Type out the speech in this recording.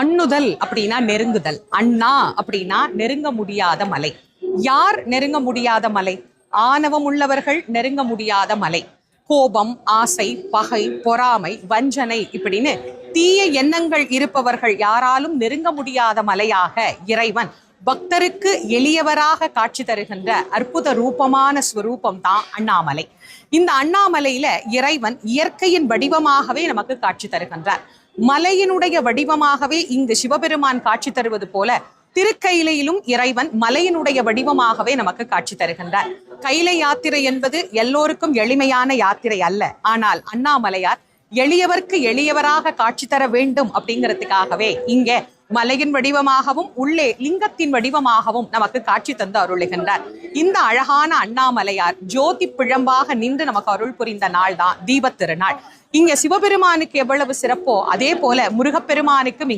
அண்ணுதல் அப்படின்னா நெருங்குதல், அண்ணா அப்படின்னா நெருங்க முடியாத மலை. யார் நெருங்க முடியாத மலை? ஆணவம் உள்ளவர்கள் நெருங்க முடியாத மலை. கோபம், ஆசை, பகை, பொறாமை, வஞ்சனை இப்படின்னு தீய எண்ணங்கள் இருப்பவர்கள் யாராலும் நெருங்க முடியாத மலையாக இறைவன் பக்தருக்கு எளியவராக காட்சி தருகின்ற அற்புத ரூபமான ஸ்வரூபம் தான் அண்ணாமலை. இந்த அண்ணாமலையில இறைவன் இயற்கையின் வடிவமாகவே நமக்கு காட்சி தருகின்றார். மலையினுடைய வடிவமாகவே இங்கு சிவபெருமான் காட்சி தருவது போல திருக்கையிலையிலும் இறைவன் மலையினுடைய வடிவமாகவே நமக்கு காட்சி தருகின்றார். கைலை யாத்திரை என்பது எல்லோருக்கும் எளிமையான யாத்திரை அல்ல. ஆனால் அண்ணாமலையார் எளியவர்க்கு எளியவராக காட்சி தர வேண்டும் அப்படிங்கிறதுக்காகவே இங்கே மலையின் வடிவமாகவும் உள்ளே லிங்கத்தின் வடிவமாகவும் நமக்கு காட்சி தந்து அருளுகின்றார். இந்த அழகான அண்ணாமலையார் ஜோதி பிழம்பாக நின்று நமக்கு அருள் புரிந்த நாள் தான் தீபத் திருநாள். இங்க சிவபெருமானுக்கு எவ்வளவு சிறப்போ அதே போல முருகப்பெருமானுக்கும் இங்க